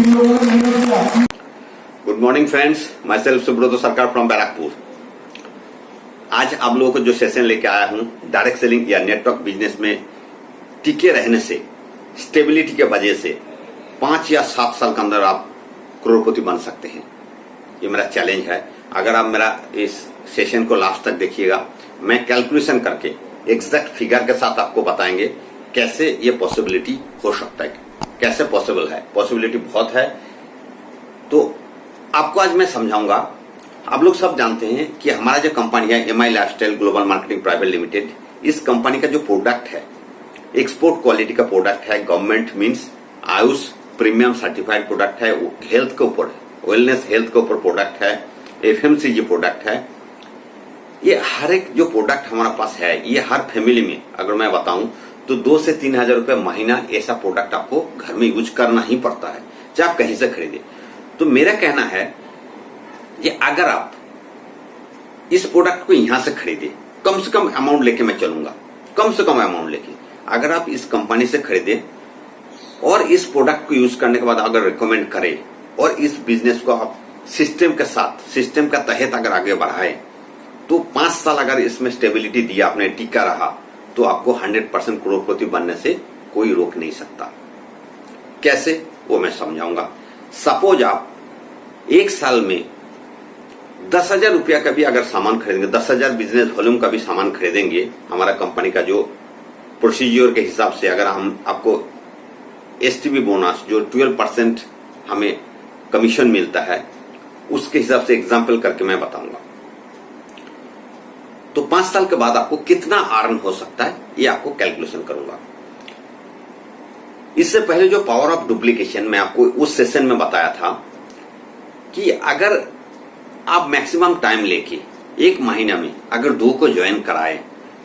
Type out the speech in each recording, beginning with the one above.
Good morning friends, myself Subroto Sarkar from Barrackpore. आज आप लोगों को जो सेशन लेके आया हूं, डायरेक्ट सेलिंग या नेटवर्क बिजनेस में टिके रहने से, स्टेबिलिटी के वजह से 5 या 7 साल के अंदर आप करोड़पति बन सकते हैं। ये मेरा चैलेंज है। अगर आप मेरा इस सेशन को लास्ट तक देखिएगा, मैं कैलकुलेशन करके एग्जैक्ट फिगर के साथ आपको बताएंगे कैसे ये पॉसिबिलिटी हो सकता है, कैसे पॉसिबल है। पॉसिबिलिटी बहुत है, तो आपको आज मैं समझाऊंगा। आप लोग सब जानते हैं कि हमारा जो कंपनी है MI lifestyle global marketing private limited, इस कंपनी का जो प्रोडक्ट है एक्सपोर्ट क्वालिटी का प्रोडक्ट है। Government means Ayush premium certified product है। हेल्थ के ऊपर, वेलनेस हेल्थ के ऊपर प्रोडक्ट है। एफएमसीजी प्रोडक्ट है। ये हर एक जो प्रोडक्ट हमारा पास है, ये हर फैमिली में अगर मैं बताऊं तो 2 से 3 हजार रुपए महीना ऐसा प्रोडक्ट आपको घर में यूज करना ही पड़ता है, चाहे आप कहीं से खरीदे। तो मेरा कहना है कि अगर आप इस प्रोडक्ट को यहां से खरीदे, कम से कम अमाउंट लेके मैं चलूंगा, कम से कम अमाउंट लेके अगर आप इस कंपनी से खरीदे और इस प्रोडक्ट को यूज करने के बाद अगर रिकमेंड करें और इस बिजनेस को आप सिस्टम के साथ, सिस्टम का तहत अगर आगे बढ़ाए, तो 5 साल अगर इसमें स्टेबिलिटी दिया आपने, टिका रहा, तो आपको 100% करोड़पति बनने से कोई रोक नहीं सकता। कैसे, वो मैं समझाऊंगा। सपोज आप 1 साल में 10,000 रुपया का भी अगर सामान खरीदेंगे, 10,000 बिजनेस वॉल्यूम का भी सामान खरीदेंगे, हमारा कंपनी का जो प्रोसीजर के हिसाब से, अगर हम आपको एसटीबी बोनस जो 12% हमें कमीशन मिलता है, उसके हिसाब से एग्जाम्पल करके मैं बताऊंगा। तो 5 साल के बाद आपको कितना अर्न हो सकता है, ये आपको कैलकुलेशन करूंगा। इससे पहले जो पावर ऑफ डुप्लीकेशन मैं आपको उस सेशन में बताया था कि अगर आप मैक्सिमम टाइम लेके 1 महीना में अगर 2 को ज्वाइन कराए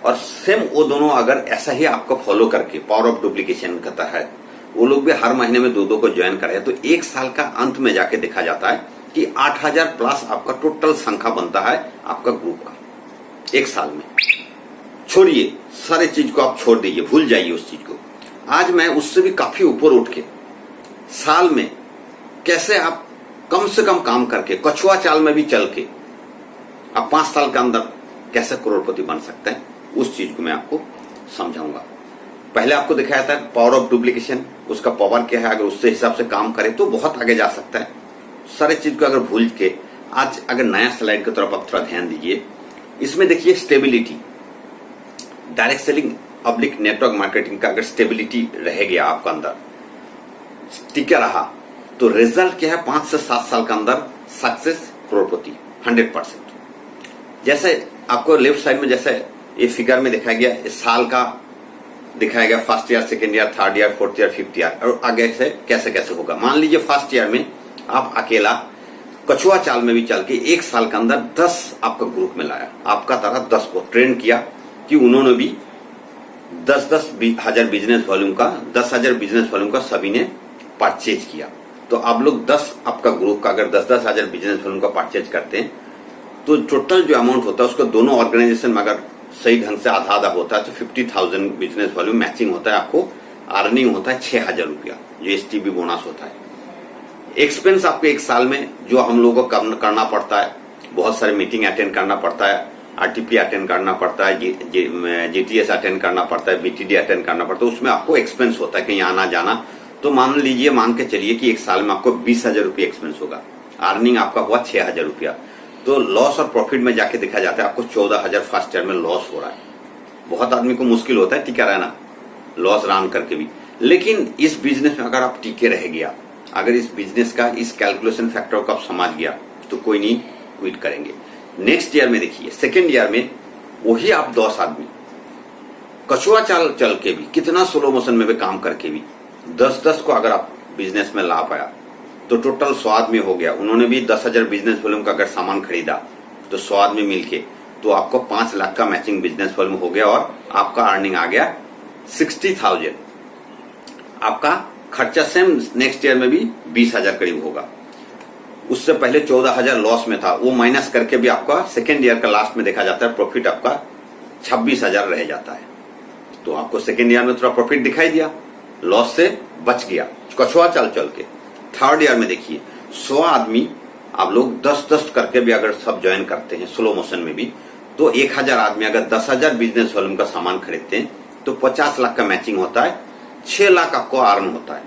और सेम वो दोनों अगर ऐसा ही आपको फॉलो करके पावर ऑफ डुप्लीकेशन का तहत वो लोग भी हर महीने में 2 को ज्वाइन कराए, तो 1 साल का अंत में जाके देखा जाता है कि 8,000 प्लस आपका टोटल संख्या बनता है आपका ग्रुप का 1 साल में। छोड़िए सारे चीज को, आप छोड़ दीजिए, भूल जाइए उस चीज को। आज मैं उससे भी काफी ऊपर उठ के साल में कैसे आप कम से कम काम करके, कछुआ चाल में भी चल के आप 5 साल के अंदर कैसे करोड़पति बन सकते हैं, उस चीज को मैं आपको समझाऊंगा। पहले आपको दिखाया था पावर ऑफ डुप्लीकेशन, उसका पावर क्या है, अगर उससे हिसाब से काम करे तो बहुत आगे जा सकता है। सारे चीज को अगर भूल के आज अगर नया स्लाइड की तरफ आप थोड़ा ध्यान दीजिए। इसमें देखिए stability, direct selling public network marketing का अगर स्टेबिलिटी रह गया आपका अंदर, टिका रहा, तो रिजल्ट क्या है, 5 से 7 साल के अंदर सक्सेस करोड़पति 100%। जैसे आपको लेफ्ट साइड में जैसे ये फिगर में दिखाया गया, इस साल का दिखाया गया, first year, second year, third year, fourth year, fifth year, और आगे से कैसे कैसे होगा। मान लीजिए फर्स्ट ईयर में आप अकेला कछुआ चाल में भी चल के 1 साल के अंदर 10 आपका ग्रुप में लाया, आपका तरह 10 को ट्रेन किया कि उन्होंने भी 10-10 हजार बिजनेस वॉल्यूम का, 10,000 बिजनेस वॉल्यूम का सभी ने परचेज किया। तो आप लोग 10 आपका ग्रुप का अगर 10-10 हजार बिजनेस वॉल्यूम का परचेज करते हैं, तो टोटल जो अमाउंट होता है उसको दोनों ऑर्गेनाइजेशन में अगर सही ढंग से आधा आधा होता है तो 50,000 बिजनेस वॉल्यूम मैचिंग होता है। आपको अर्निंग होता है 6,000 रुपया, जो एसटीबी बोनस होता है। एक्सपेंस आपको 1 साल में जो हम लोगों को करना पड़ता है, बहुत सारे मीटिंग अटेंड करना पड़ता है, आरटीपी अटेंड करना पड़ता है, जीटीएस अटेंड करना पड़ता है, बीटीडी अटेंड करना पड़ता है, उसमें आपको एक्सपेंस होता है कहीं आना जाना। तो मान लीजिए, मान के चलिए कि 1 साल में आपको 20,000 रुपये एक्सपेंस होगा, अर्निंग आपका हुआ 6,000 रुपया। तो लॉस और प्रॉफिट में जाके देखा जाता है आपको 14,000 फर्स्ट ईयर में लॉस हो रहा है। बहुत आदमी को मुश्किल होता है टिका रहना लॉस रन करके भी, लेकिन इस बिजनेस में अगर आप टिके रह गया, अगर इस बिजनेस का इस कैलकुलेशन फैक्टर को आप समझ गया, तो कोई नहीं क्विट करेंगे। नेक्स्ट ईयर में देखिए, सेकेंड ईयर में वही आप 10 आदमी कछुआ चाल चल के भी, कितना स्लो मोशन में भी काम करके भी 10-10 को अगर आप बिजनेस में ला पाया, तो टोटल 100 आदमी हो गया। उन्होंने भी 10,000 बिजनेस वॉल्यूम का अगर सामान खरीदा, तो 100 आदमी मिलके तो आपको 5 लाख का मैचिंग बिजनेस वॉल्यूम हो गया और आपका अर्निंग आ गया 60,000। आपका खर्चा सेम नेक्स्ट ईयर में भी 20,000 करीब होगा। उससे पहले 14,000 लॉस में था, वो माइनस करके भी आपका सेकेंड ईयर का लास्ट में देखा जाता है प्रॉफिट आपका 26,000 रह जाता है। तो आपको सेकेंड ईयर में थोड़ा प्रॉफिट दिखाई दिया, लॉस से बच गया कछुआ चल चल के। थर्ड ईयर में देखिए 100 आदमी आप लोग 10-10 करके भी अगर सब ज्वाइन करते हैं स्लो मोशन में भी, तो 1000 आदमी अगर 10,000 बिजनेस वॉल्यूम का सामान खरीदते हैं तो 50 लाख का मैचिंग होता है, 6 लाख आपको अर्न होता है।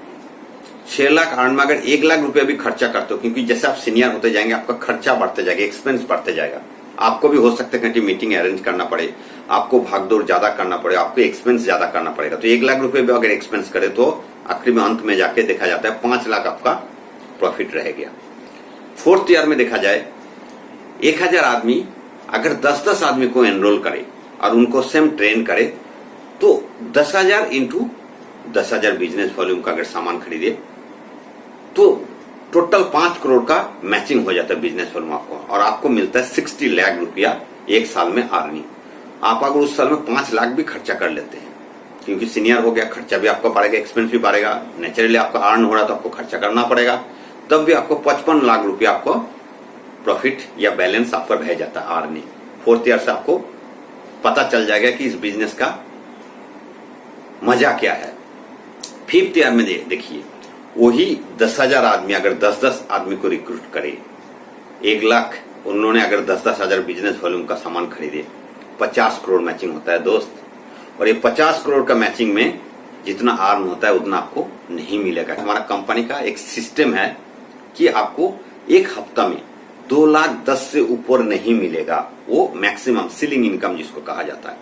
6 लाख अर्न में अगर 1 लाख रुपया भी खर्चा करते हो, क्योंकि जैसे आप सीनियर होते जाएंगे आपका खर्चा बढ़ते जाएगा, एक्सपेंस बढ़ते जाएगा, आपको भी हो सकता है कि मीटिंग अरेंज करना पड़े, आपको भागदौड़ ज्यादा करना पड़े, आपको एक्सपेंस ज्यादा करना पड़ेगा। तो 1 लाख रुपए भी अगर एक्सपेंस करे तो आखिर में अंत में जाके देखा जाता है 5 लाख आपका प्रॉफिट रह गया। फोर्थ ईयर में देखा जाए 1000 आदमी अगर 10-10 आदमी को एनरोल करे और उनको सेम ट्रेन करे तो 10,000 इंटू 10,000 बिजनेस वॉल्यूम का अगर सामान खरीदे तो टोटल 5 करोड़ का मैचिंग हो जाता है बिजनेस वॉल्यूम आपको, और आपको मिलता है 60 लाख रुपया एक साल में अर्निंग। आप अगर उस साल में 5 लाख भी खर्चा कर लेते हैं, क्योंकि सीनियर हो गया, खर्चा भी आपका बढ़ेगा, एक्सपेंस भी बढ़ेगा, नेचुरली आपका अर्न हो रहा तो आपको खर्चा करना पड़ेगा, तब भी आपको 55 लाख रुपया आपको प्रॉफिट या बैलेंस आपका रह जाता है अर्निंग। फोर्थ ईयर से आपको पता चल जाएगा कि इस बिजनेस का मजा क्या है। फिफ्थ ईयर में देखिए वही 10,000 आदमी अगर 10-10 आदमी को रिक्रूट करे, 1 लाख उन्होंने अगर 10-10 हजार बिजनेस वॉल्यूम का सामान खरीदे, 50 करोड़ मैचिंग होता है दोस्त। और ये 50 करोड़ का मैचिंग में जितना अर्न होता है उतना आपको नहीं मिलेगा। हमारा कंपनी का एक सिस्टम है कि आपको एक हफ्ता में 2,10,000 से ऊपर नहीं मिलेगा, वो मैक्सिमम सीलिंग इनकम जिसको कहा जाता है।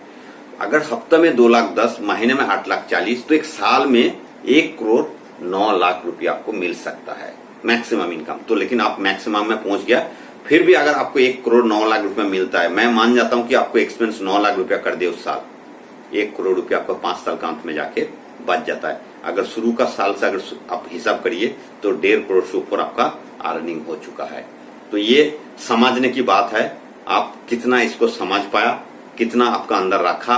अगर हफ्ते में 2,10,000, महीने में 8,40,000, तो एक साल में 1,09,00,000 रुपया आपको मिल सकता है मैक्सिमम इनकम। तो लेकिन आप मैक्सिमम में पहुंच गया, फिर भी अगर आपको 1,09,00,000 रुपया मिलता है, मैं मान जाता हूं कि आपको एक्सपेंस 9 लाख रुपया कर दे उस साल, 1 करोड़ रुपया आपको 5 साल का अंत में जाके बच जाता है। अगर शुरू का साल से अगर आप हिसाब करिए तो 1.5 करोड़ से ऊपर आपका अर्निंग हो चुका है। तो ये समझने की बात है, आप कितना इसको समझ पाया, कितना आपका अंदर रखा,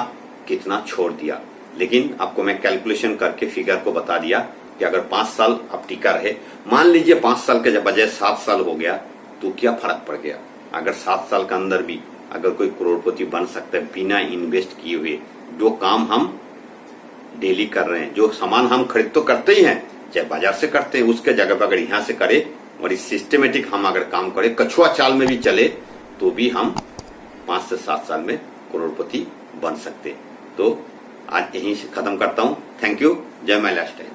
कितना छोड़ दिया। लेकिन आपको मैं कैलकुलेशन करके फिगर को बता दिया कि अगर 5 साल आप टिका रहे, मान लीजिए 5 साल के बजाय 7 साल हो गया तो क्या फर्क पड़ गया। अगर 7 साल के अंदर भी अगर कोई करोड़पति बन सकता है बिना इन्वेस्ट किए हुए, जो काम हम डेली कर रहे हैं, जो सामान हम खरीद तो करते ही हैं, चाहे बाजार से करते हैं, उसके जगह पर अगर यहाँ से करें और इस सिस्टमेटिक हम अगर काम करें, कछुआ चाल में भी चले, तो भी हम 5 से 7 साल में करोड़पति बन सकते। तो आज यहीं से खत्म करता हूं। Thank you. जय माय लाइफस्टाइल।